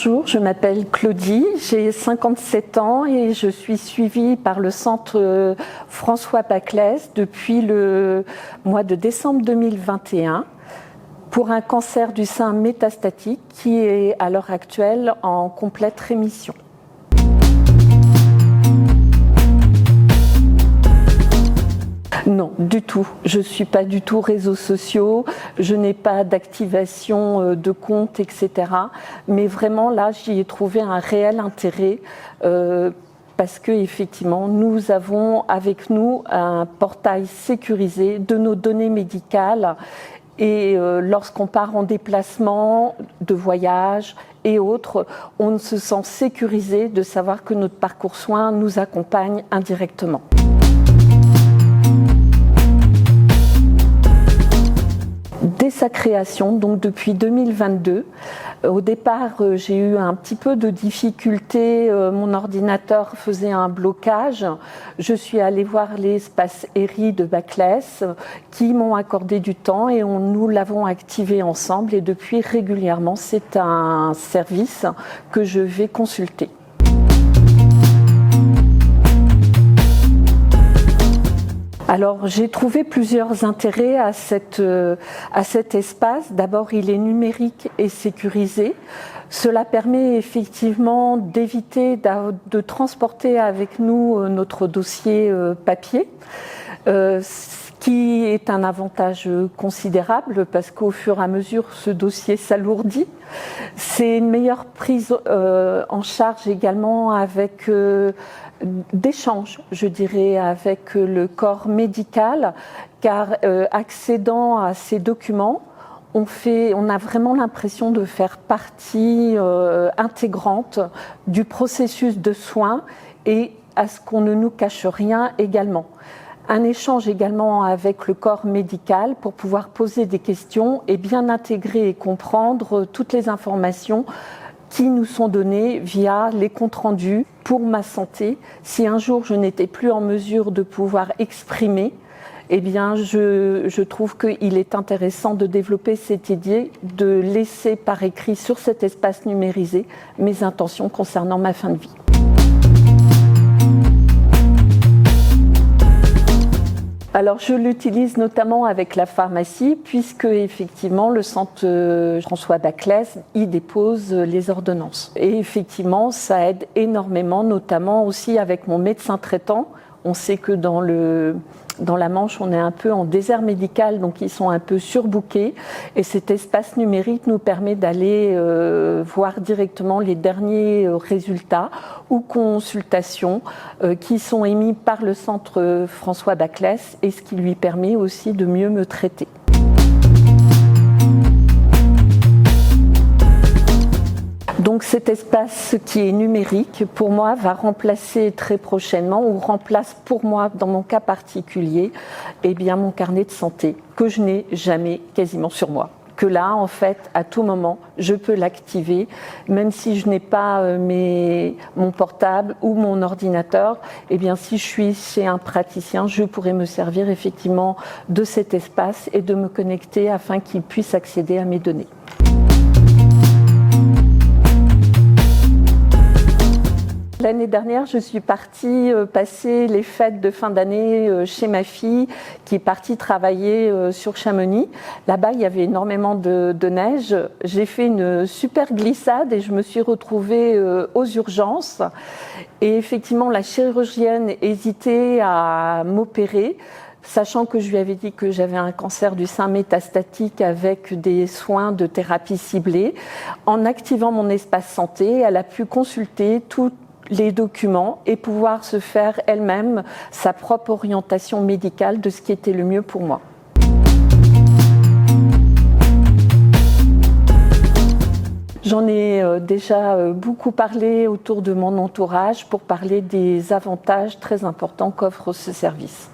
Bonjour, je m'appelle Claudie, j'ai 57 ans et je suis suivie par le centre François Baclès depuis le mois de décembre 2021 pour un cancer du sein métastatique qui est à l'heure actuelle en complète rémission. Non, du tout. Je ne suis pas du tout réseaux sociaux, je n'ai pas d'activation de compte, etc. Mais vraiment là, j'y ai trouvé un réel intérêt parce que effectivement, nous avons avec nous un portail sécurisé de nos données médicales. Et lorsqu'on part en déplacement, de voyage et autres, on se sent sécurisé de savoir que notre parcours soins nous accompagne indirectement. Dès sa création, donc depuis 2022, au départ j'ai eu un petit peu de difficultés, mon ordinateur faisait un blocage. Je suis allée voir l'espace ERI de Baclès qui m'ont accordé du temps et nous l'avons activé ensemble et depuis régulièrement c'est un service que je vais consulter. Alors j'ai trouvé plusieurs intérêts à cet espace. D'abord, il est numérique et sécurisé. Cela permet effectivement d'éviter de transporter avec nous notre dossier papier, ce qui est un avantage considérable parce qu'au fur et à mesure ce dossier s'alourdit. C'est une meilleure prise en charge également avec d'échanges, je dirais, avec le corps médical, car accédant à ces documents, on a vraiment l'impression de faire partie intégrante du processus de soins et à ce qu'on ne nous cache rien également. Un échange également avec le corps médical pour pouvoir poser des questions et bien intégrer et comprendre toutes les informations qui nous sont données via les comptes rendus pour ma santé. Si un jour je n'étais plus en mesure de pouvoir exprimer, eh bien je trouve qu'il est intéressant de développer cette idée de laisser par écrit sur cet espace numérisé mes intentions concernant ma fin de vie. Alors je l'utilise notamment avec la pharmacie puisque effectivement le centre François Baclès y dépose les ordonnances. Et effectivement ça aide énormément, notamment aussi avec mon médecin traitant. On sait que dans la Manche, on est un peu en désert médical, donc ils sont un peu surbookés. Et cet espace numérique nous permet d'aller voir directement les derniers résultats ou consultations qui sont émis par le centre François Baclès et ce qui lui permet aussi de mieux me traiter. Donc cet espace qui est numérique, pour moi, va remplacer très prochainement, ou remplace pour moi, dans mon cas particulier, eh bien, mon carnet de santé, que je n'ai jamais quasiment sur moi. Que là, en fait, à tout moment, je peux l'activer, même si je n'ai pas mon portable ou mon ordinateur, eh bien, si je suis chez un praticien, je pourrais me servir effectivement de cet espace et de me connecter afin qu'il puisse accéder à mes données. L'année dernière, je suis partie passer les fêtes de fin d'année chez ma fille qui est partie travailler sur Chamonix. Là-bas, il y avait énormément de neige. J'ai fait une super glissade et je me suis retrouvée aux urgences. Et effectivement, la chirurgienne hésitait à m'opérer, sachant que je lui avais dit que j'avais un cancer du sein métastatique avec des soins de thérapie ciblée. En activant mon espace santé, elle a pu consulter toutes les documents et pouvoir se faire elle-même sa propre orientation médicale de ce qui était le mieux pour moi. J'en ai déjà beaucoup parlé autour de mon entourage pour parler des avantages très importants qu'offre ce service.